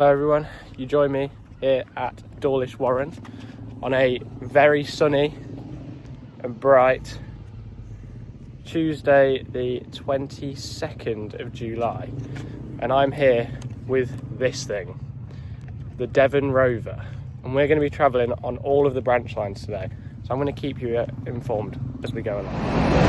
Hello everyone, you join me here at Dawlish Warren on a very sunny and bright Tuesday the 22nd of July, and I'm here with this thing, the Devon Rover, and we're going to be travelling on all of the branch lines today, so I'm going to keep you informed as we go along.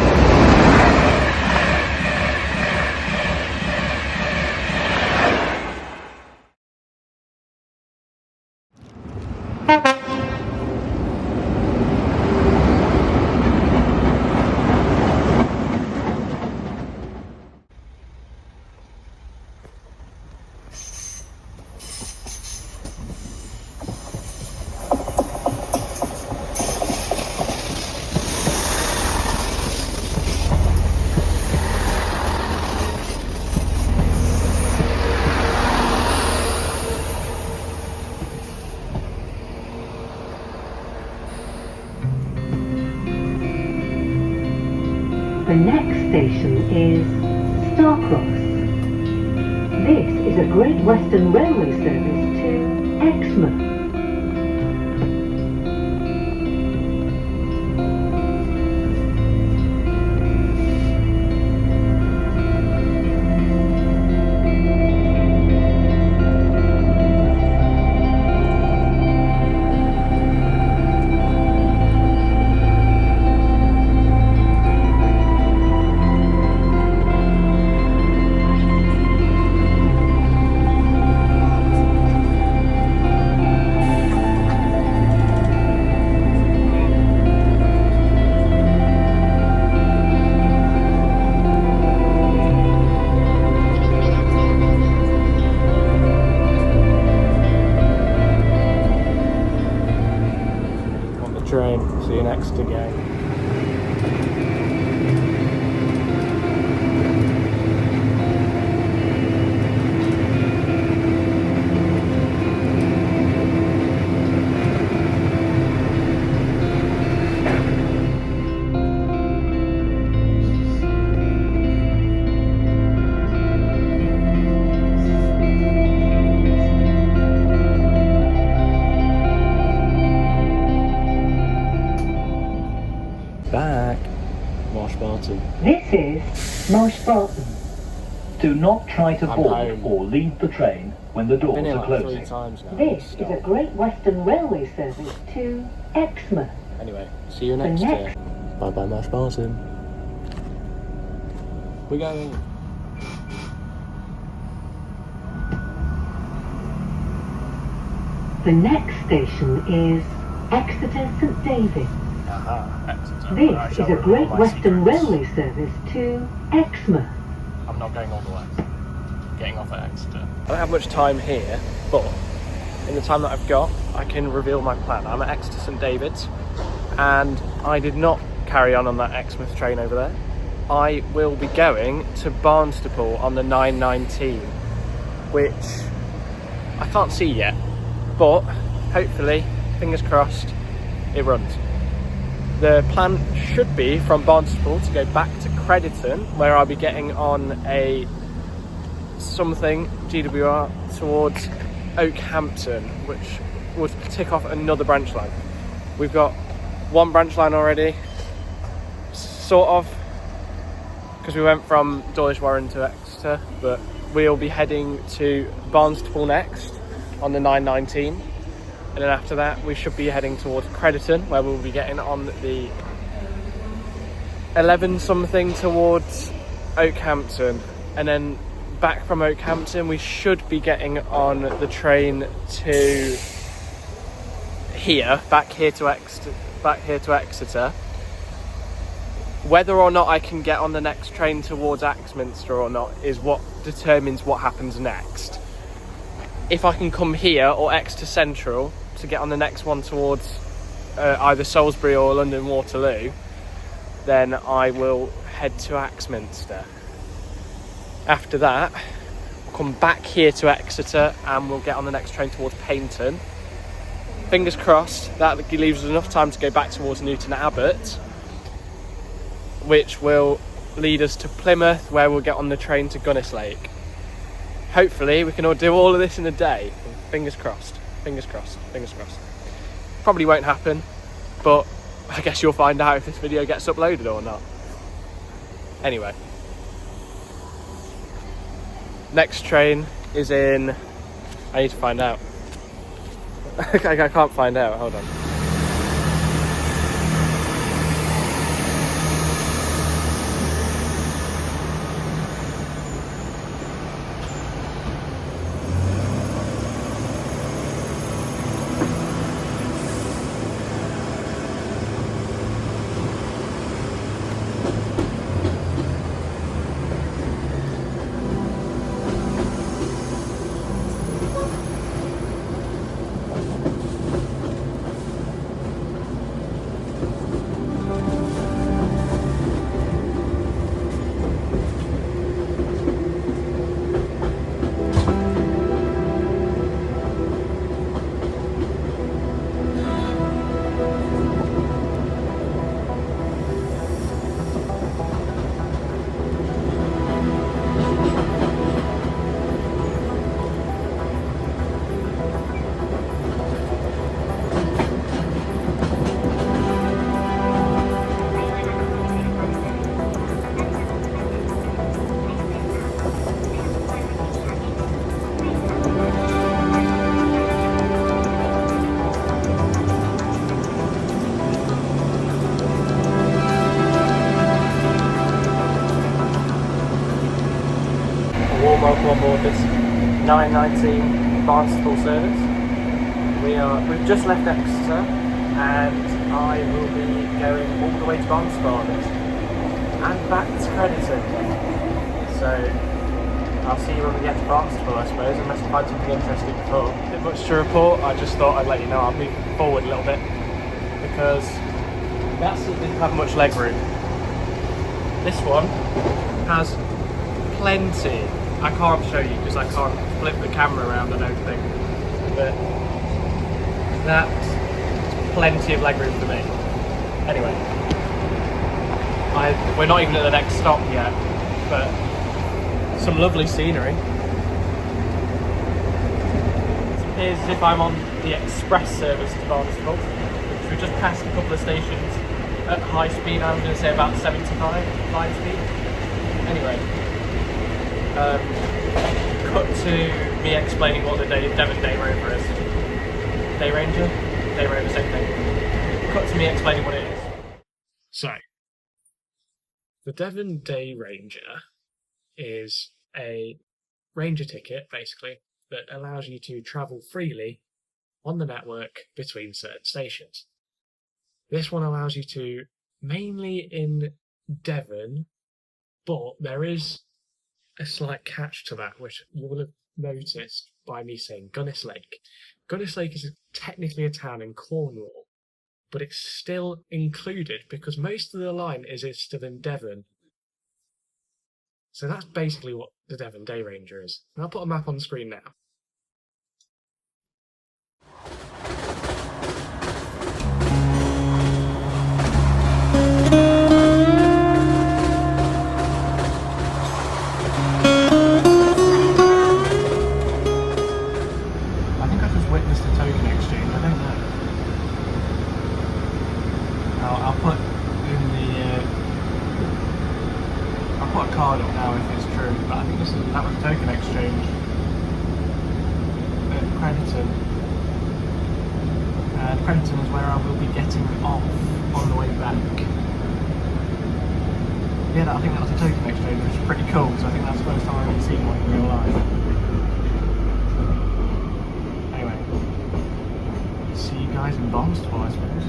The next station is Starcross. This is a Great Western Railway service to Exmouth. Train, see you next again. Back, Marsh Barton. This is Marsh Barton. Do not try to board home. or leave the train when the doors Been here are like closing. 3 times now. This is a Great Western Railway service to Exmouth. Anyway, see you next year. Bye bye, Marsh Barton. We're going. The next station is Exeter St David. Exeter. This is a Great Western Railway service to Exmouth. I'm not going all the way. Getting off at Exeter. I don't have much time here, but in the time that I've got, I can reveal my plan. I'm at Exeter St David's, and I did not carry on that Exmouth train over there. I will be going to Barnstaple on the 9:19, which I can't see yet, but hopefully, fingers crossed, it runs. The plan should be from Barnstaple to go back to Crediton, where I'll be getting on a something GWR towards Oakhampton, which would tick off another branch line. We've got one branch line already, sort of, because we went from Dawlish Warren to Exeter, but we'll be heading to Barnstaple next on the 9:19. And then after that, we should be heading towards Crediton, where we'll be getting on the 11 something towards Oakhampton. And then back from Oakhampton, we should be getting on the train to here, back here to Exeter. Whether or not I can get on the next train towards Axminster or not is what determines what happens next. If I can come here or Exeter Central to get on the next one towards either Salisbury or London Waterloo, then I will head to Axminster. After that, we'll come back here to Exeter and we'll get on the next train towards Paignton. Fingers crossed, that leaves us enough time to go back towards Newton Abbot, which will lead us to Plymouth, where we'll get on the train to Gunnislake. hopefully we can all do all of this in a day. Fingers crossed, fingers crossed, fingers crossed. Probably won't happen, but I guess you'll find out if this video gets uploaded or not. Anyway, next train is in, I need to find out. I can't find out, hold on. Welcome on board this 9:19 Barnstaple service. We've just left Exeter and I will be going all the way to Barnstaple and back to Crediton. So I'll see you when we get to Barnstaple, I suppose, unless I find something interesting before. Not much to report, I just thought I'd let you know I'm moving forward a little bit because that seat didn't have much leg room. This one has plenty. I can't show you because I can't flip the camera around, I don't think, but that's plenty of legroom for me. Anyway, we're not even at the next stop yet, but some lovely scenery. It appears as if I'm on the express service to Barnstaple, which we just passed a couple of stations at high speed. I'm going to say about 75 high speed. Anyway. Cut to me explaining what the Devon Day Rover is. Day Ranger? Day Rover, same thing. Cut to me explaining what it is. So, the Devon Day Ranger is a Ranger ticket, basically, that allows you to travel freely on the network between certain stations. This one allows you to, mainly in Devon, but there is a slight catch to that, which you will have noticed by me saying Gunnis Lake. Gunnis Lake is technically a town in Cornwall, but it's still included because most of the line is still in Devon. So that's basically what the Devon Day Ranger is. And I'll put a map on the screen now. That was token exchange at Crediton. Crediton is where I will be getting off on the way back. Yeah, I think that was a token exchange, which is pretty cool because I think that's the first time I've ever seen one in real life. Anyway, see you guys in Barnstaple, I suppose.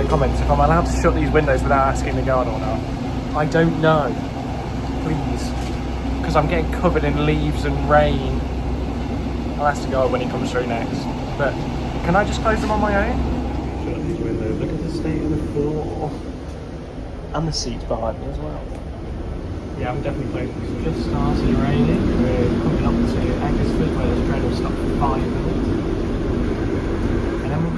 Comments if I'm allowed to shut these windows without asking the guard or not. I don't know. Please. Because I'm getting covered in leaves and rain. I'll ask the guard when he comes through next. But can I just close them on my own? Shut these windows. Look at the state of the floor. And the seats behind me as well. Yeah, I'm definitely closing because it's just started raining. We're coming up to Eggersford where this train will stop for 5 minutes. And then we'll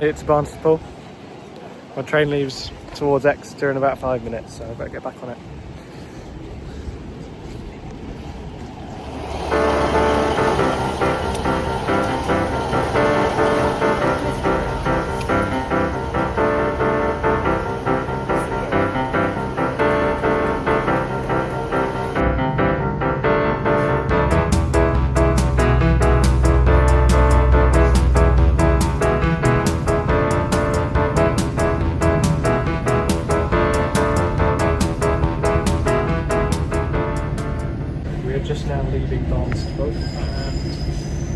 It's Barnstaple. My train leaves towards Exeter in about 5 minutes, so I better get back on it. We're just now leaving Barnstaple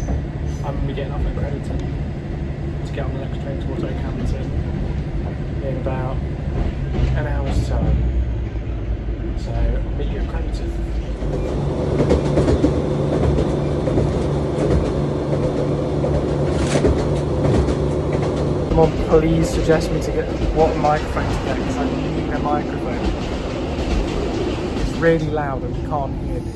and I'm going to be getting off at Crediton to get on the next train towards Oakhampton in about an hour's time. So I'll meet you at Crediton. Someone please suggest me to get what microphone to get, because I need a microphone. It's really loud and you can't hear me.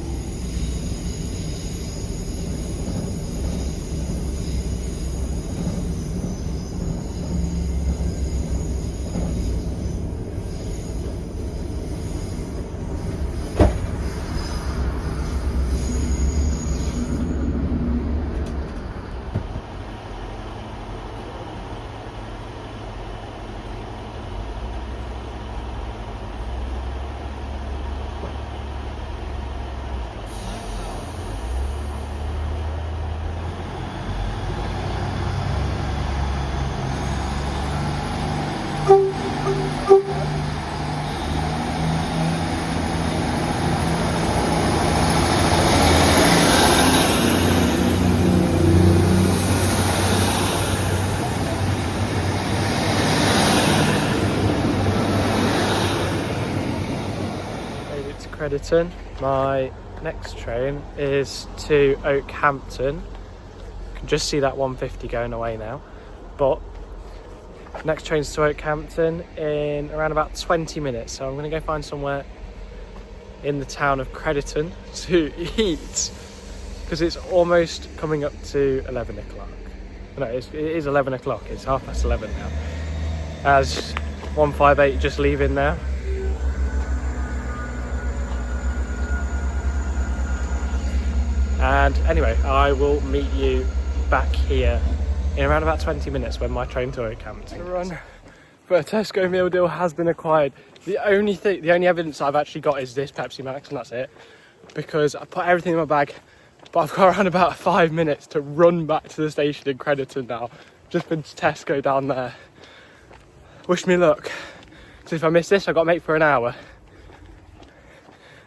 Crediton. My next train is to Oakhampton. You can just see that 150 going away now, but next train's to Oakhampton in around about 20 minutes, so I'm going to go find somewhere in the town of Crediton to eat, because it's almost coming up to 11 o'clock. No, it is 11 o'clock, it's 11:30 now, as 158 just leaving now. And anyway, I will meet you back here in around about 20 minutes when my train to Oakhampton. The run for a Tesco meal deal has been acquired. The only evidence I've actually got is this Pepsi Max, and that's it. Because I put everything in my bag, but I've got around about 5 minutes to run back to the station in Crediton now. Just been to Tesco down there. Wish me luck. So if I miss this, I've got to make for an hour.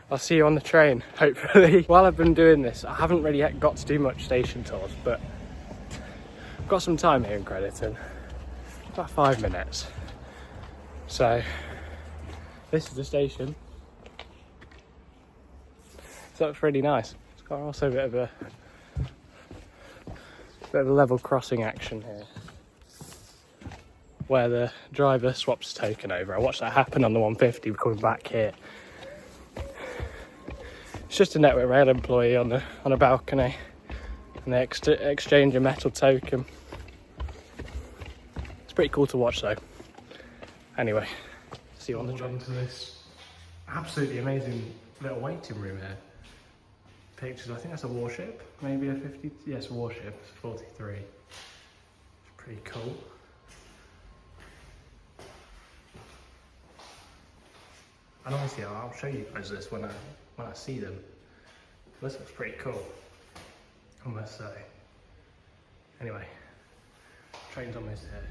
I'll see you on the train, hopefully. While I've been doing this, I haven't really yet got to do much station tours, but I've got some time here in Crediton. About 5 minutes. So, this is the station. So it's really nice. It's got also a bit of a level crossing action here, where the driver swaps the token over. I watched that happen on the 150 coming back here. It's just a Network Rail employee on a balcony, and they exchange a metal token. It's pretty cool to watch though. Anyway, see you on the train to this absolutely amazing little waiting room here. Pictures, I think that's a warship, maybe a 50, yes, a warship, it's 43. It's pretty cool. And obviously I'll show you guys this when I see them. This looks pretty cool, I must say. Anyway, train's almost here.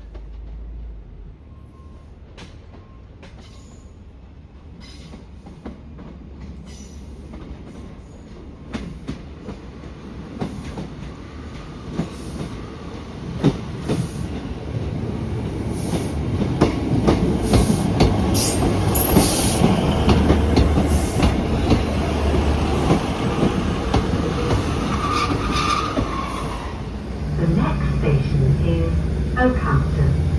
The next station is Oakhampton.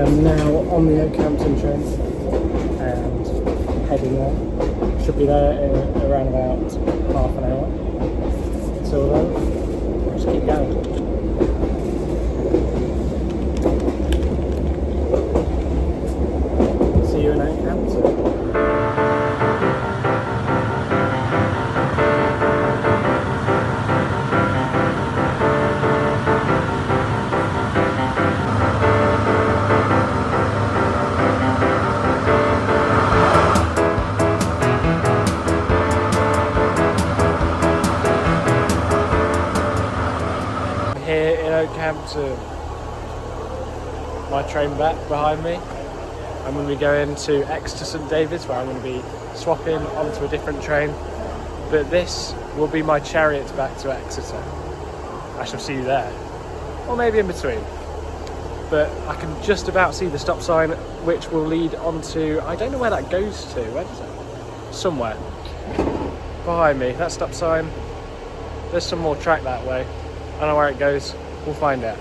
I'm now on the Oakhampton train and heading there. Should be there in around about half an hour. Until then, just keep going. See you in Oakhampton. Here in Oakhampton, my train back behind me. I'm going to be going to Exeter St David's, where I'm going to be swapping onto a different train, but this will be my chariot back to Exeter. I shall see you there, or maybe in between, but I can just about see the stop sign, which will lead onto, I don't know where that goes to. Where does it? Somewhere behind me, that stop sign. There's some more track that way. I don't know where it goes, we'll find out.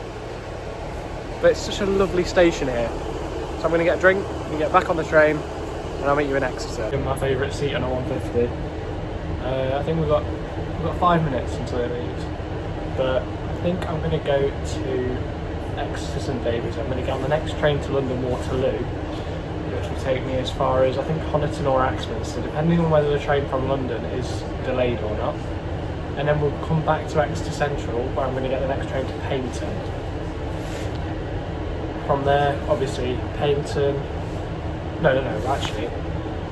But it's such a lovely station here. So I'm going to get a drink, and get back on the train, and I'll meet you in Exeter. My favourite seat on a 150. I think we've got 5 minutes until it leaves. But I think I'm going to go to Exeter St David's. I'm going to get on the next train to London Waterloo, which will take me as far as, I think, Honiton or Axminster, depending on whether the train from London is delayed or not. And then we'll come back to Exeter Central, where I'm going to get the next train to Paynton. From there, obviously, Paynton... No, actually,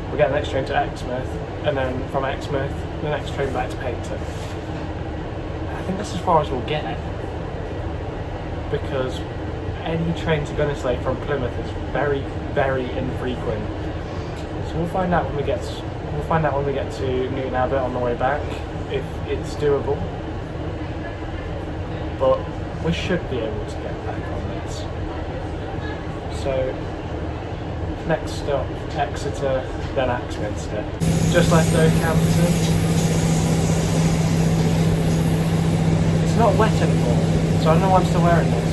we'll get the next train to Exmouth, and then from Exmouth, the next train back to Paynton. I think that's as far as we'll get, because any train to Gunnersley from Plymouth is very, very infrequent. So we'll find out when we get to Newton Abbot on the way back, if it's doable, but we should be able to get back on this. So next stop, Exeter, then Axminster. Just left Oakhampton. It's not wet anymore, so I don't know why I'm still wearing this,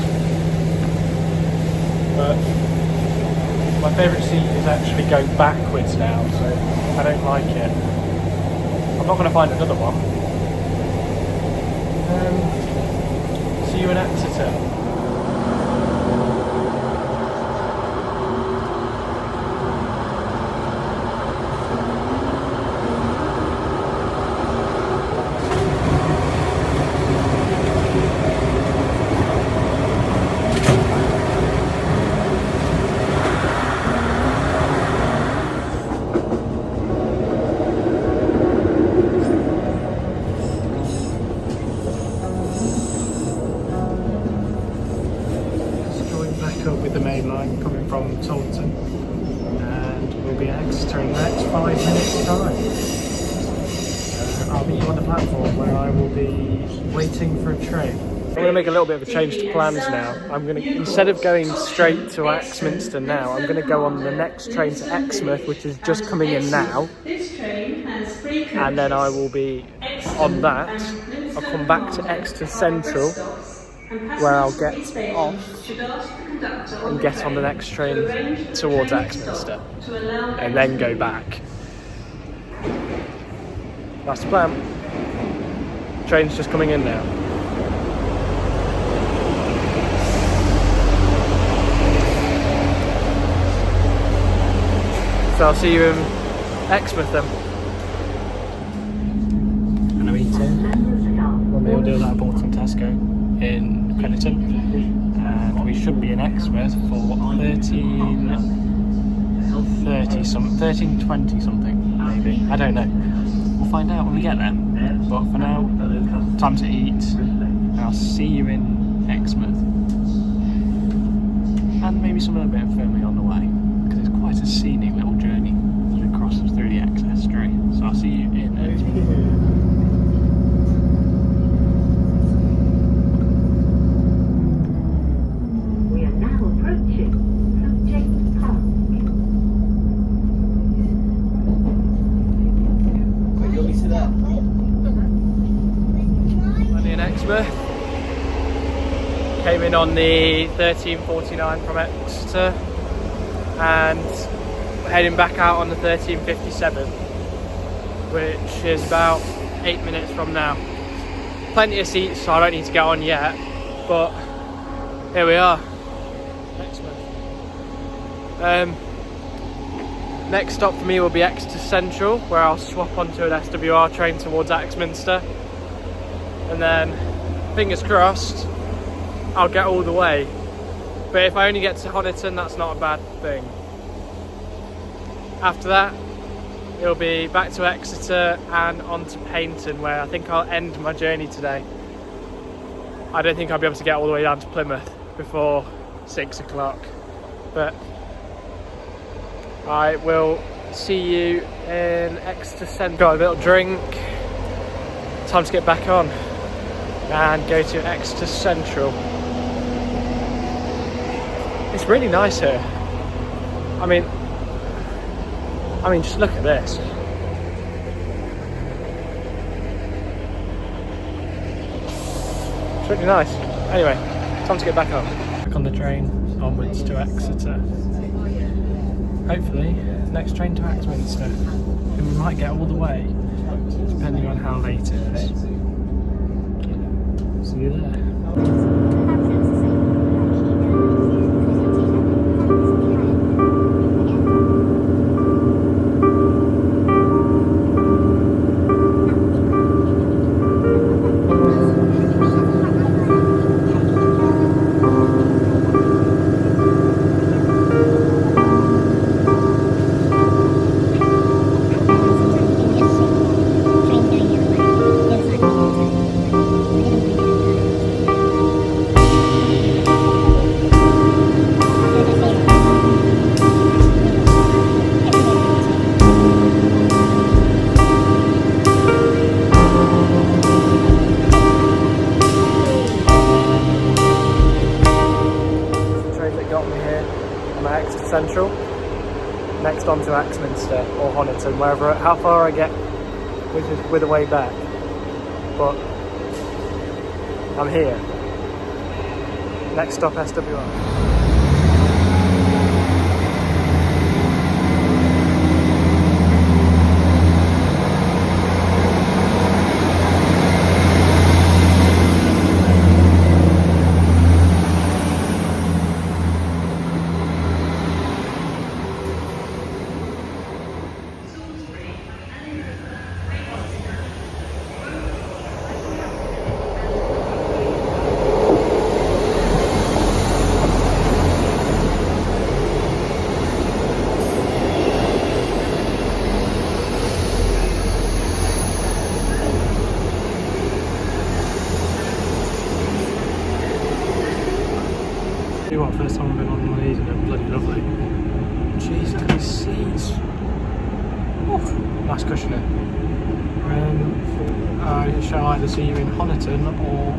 but my favourite seat is actually going backwards now, so I don't like it. I'm not going to find another one. See you in Exeter. With the main line coming from Taunton, and we'll be in Exeter in the next 5 minutes time. So I'll meet you on the platform where I will be waiting for a train. I'm going to make a little bit of a change to plans now. I'm going to, instead of going straight to Axminster now, I'm going to go on the next train to Exmouth, which is just coming in now, and then I will be on that. I'll come back to Exeter Central, where I'll get off and get on the next train towards Axminster, and then go back. That's the plan. Train's just coming in now. So I'll see you in Exmouth then. And I'm eating one meal deal that I bought from Tesco in Crediton, and we should be in Exmouth for 13:20 something, maybe. I don't know. We'll find out when we get there. But for now, time to eat, and I'll see you in Exmouth. And maybe some other bit of filming on the way, because it's quite a scenic little journey as it crosses through the estuary. So I'll see you in Exmouth. Came in on the 13:49 from Exeter. and we're heading back out on the 13:57, which is about 8 minutes from now. Plenty of seats, so I don't need to get on yet, but here we are. Next stop for me will be Exeter Central, where I'll swap onto an SWR train towards Axminster, and then, fingers crossed, I'll get all the way. But if I only get to Honiton, that's not a bad thing. After that, it'll be back to Exeter and on to Paignton, where I think I'll end my journey today. I don't think I'll be able to get all the way down to Plymouth before 6 o'clock, but I will see you in Exeter Central. Got a little drink, time to get back on and go to Exeter Central. It's really nice here. I mean, just look at this. It's really nice. Anyway, time to get back on. Back on the train, onwards to Exeter. Hopefully, next train to Axminster. And we might get all the way, depending on how late it is. See you there. Central, next on to Axminster or Honiton, wherever, how far I get with the way back, but I'm here. Next stop SWR. First time I've been on one of these and they're bloody lovely. Jeez, look at these seats. Nice cushioning. I shall either see you in Honiton or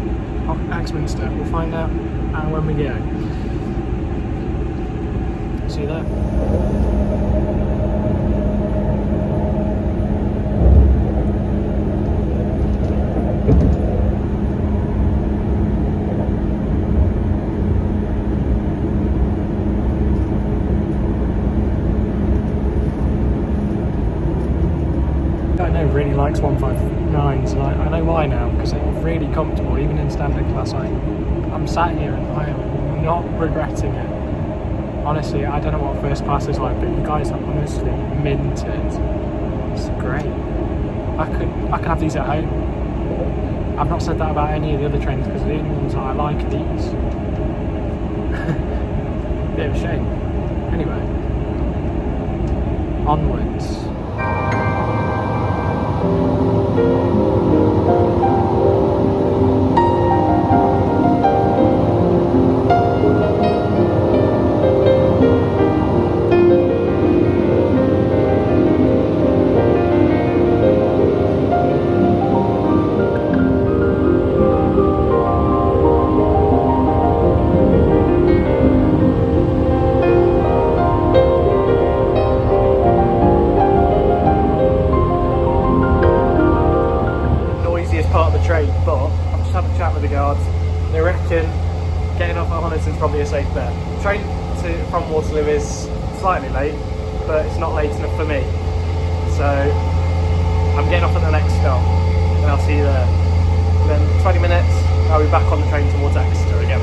Axminster. We'll find out when we go. See you there. Really likes 159s, and I know why now, because they're really comfortable even in standard class. I'm sat here and I am not regretting it. Honestly, I don't know what first class is like, but you guys are honestly minted. It's great. I could have these at home. I've not said that about any of the other trains, because the only ones that I like are these. Bit of a shame. Anyway, onwards. They reckon getting off at Honiton is probably a safe bet. Train from Waterloo is slightly late, but it's not late enough for me. So I'm getting off at the next stop, and I'll see you there. And then 20 minutes, I'll be back on the train towards Exeter again.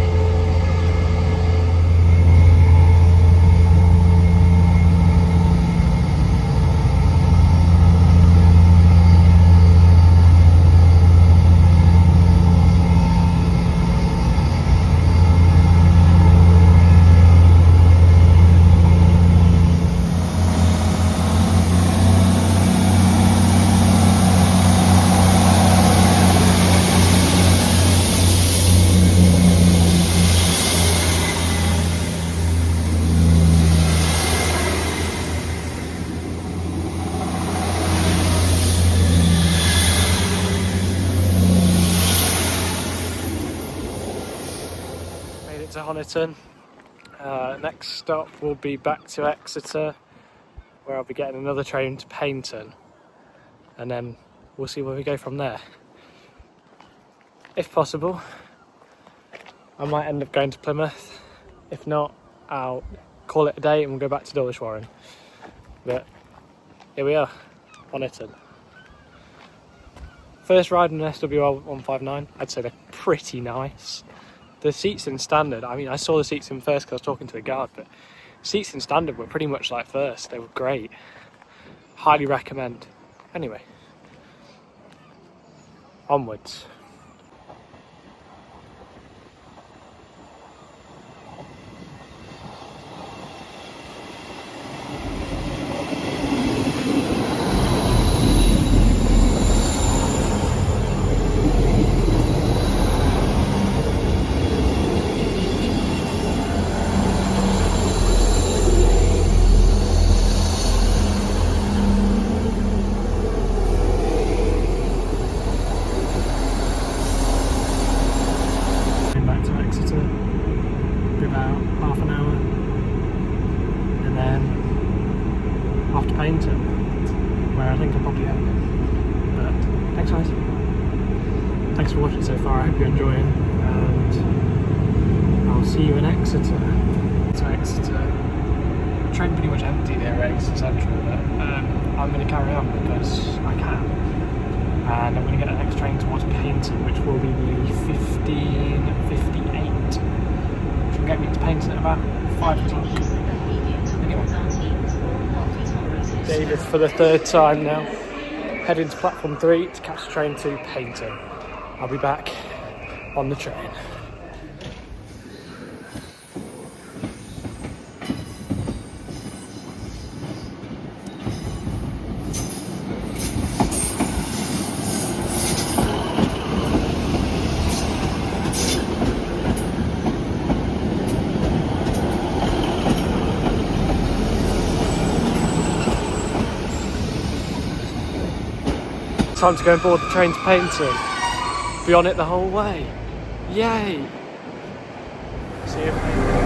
To Honiton. Next stop will be back to Exeter, where I'll be getting another train to Paignton, and then we'll see where we go from there. If possible, I might end up going to Plymouth. If not, I'll call it a day and we'll go back to Dawlish Warren. But here we are, Honiton. First ride in an SWR 159. I'd say they're pretty nice. The seats in standard, I mean, I saw the seats in first because I was talking to the guard, but seats in standard were pretty much like first. They were great. Highly recommend. Anyway, onwards. Where I think I'll probably end. But thanks guys. Thanks for watching so far. I hope you're enjoying, and I'll see you in Exeter. To Exeter. The train pretty much empty there at Exeter Central, but I'm going to carry on because I can. And I'm going to get the next train towards Paignton, which will be the 15:58, which will get me to Paignton at about 5 o'clock. Anyway. David for the third time now, heading to platform 3 to catch the train to Paignton. I'll be back on the train. Time to go and board the train to Paignton. Be on it the whole way. Yay! See you at Paignton.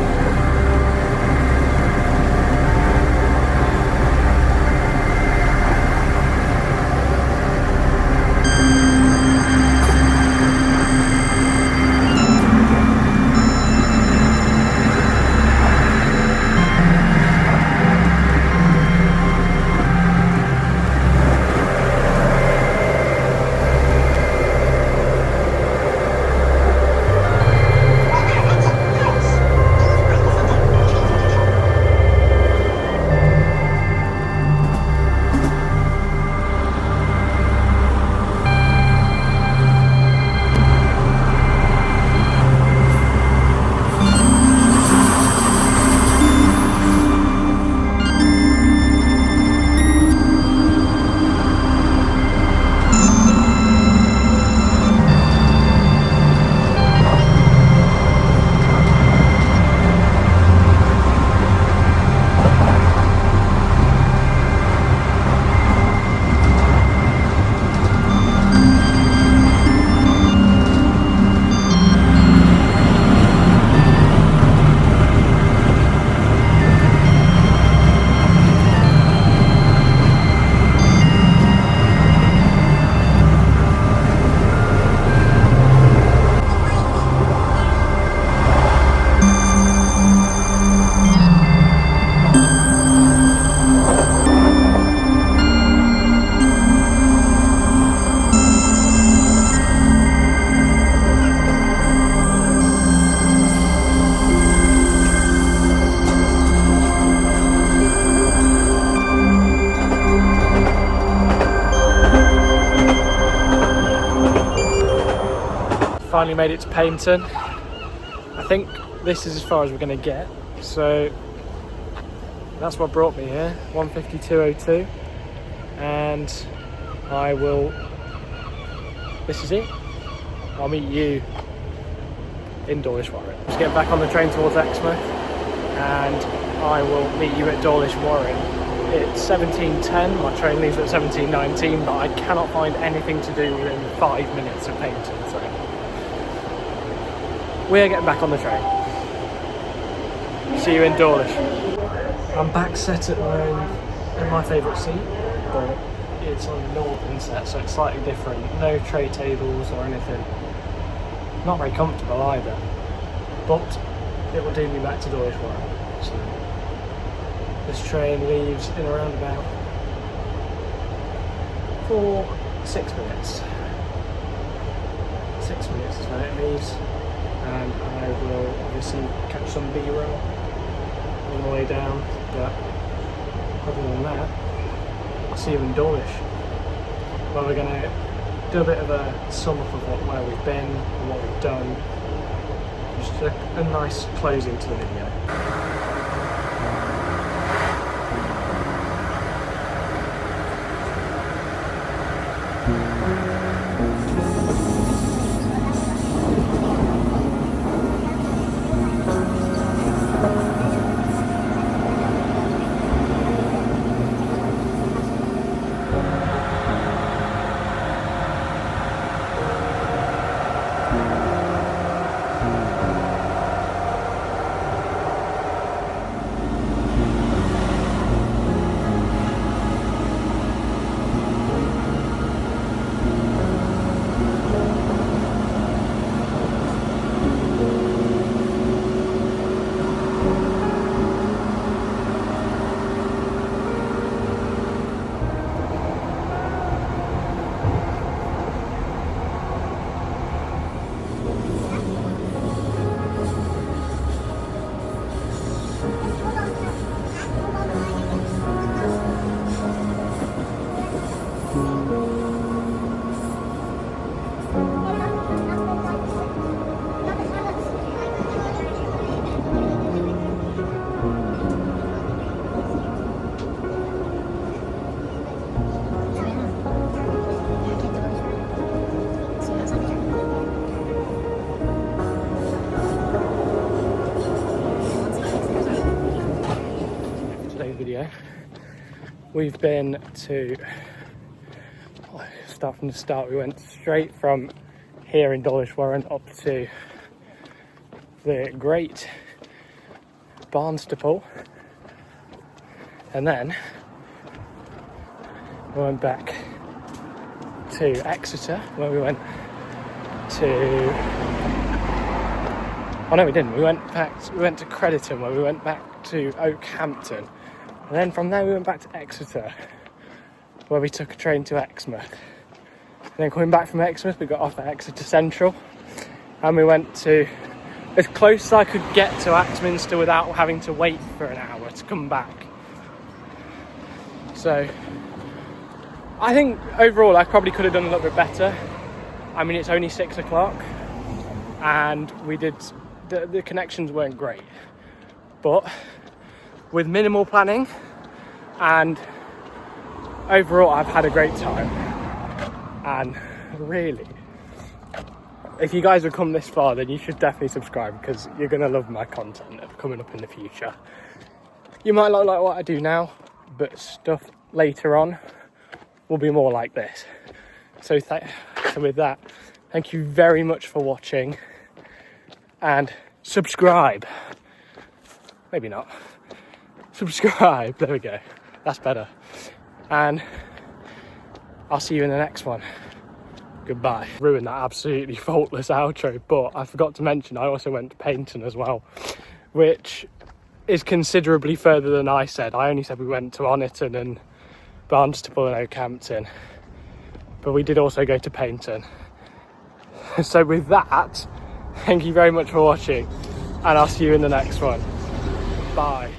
finally made it to Paignton. I think this is as far as we're going to get, so that's what brought me here, 152.02, and this is it. I'll meet you in Dawlish Warren. Just get back on the train towards Exmouth, and I will meet you at Dawlish Warren. It's 17:10, my train leaves at 17:19, but I cannot find anything to do within 5 minutes of Paignton, so we're getting back on the train. See you in Dawlish. I'm back set at in my favourite seat, but it's on the northern set, so it's slightly different. No tray tables or anything. Not very comfortable either, but it will do me back to Dawlish Warren. So this train leaves in around about 6 minutes. 6 minutes is when it leaves, and I will obviously catch some B-roll on the way down, but other than that, I'll see you in Dawlish, where we're going to do a bit of a sum up of where we've been and what we've done. Just a nice closing to the video. Video. We've been to, start from the start, we went straight from here in Dawlish Warren up to the Great Barnstaple, and then we went back to Exeter, where we went to, oh no we didn't, we went to Crediton, where we went back to Oakhampton. And then from there we went back to Exeter, where we took a train to Exmouth. And then coming back from Exmouth, we got off at Exeter Central, and we went to as close as I could get to Axminster without having to wait for an hour to come back. So I think overall I probably could have done a little bit better. I mean, it's only 6 o'clock, and we did the connections weren't great, but with minimal planning, and overall I've had a great time. And really, if you guys have come this far, then you should definitely subscribe, because you're going to love my content coming up in the future. You might not like what I do now, but stuff later on will be more like this. So with that, thank you very much for watching, and subscribe. Maybe not. Subscribe, there we go, that's better. And I'll see you in the next one. Goodbye. Ruined that absolutely faultless outro, but I forgot to mention I also went to Paignton as well, which is considerably further than I said. I only said we went to Oniton and Barnstaple and Oakhampton, but we did also go to Paignton. So with that, thank you very much for watching, and I'll see you in the next one. Bye.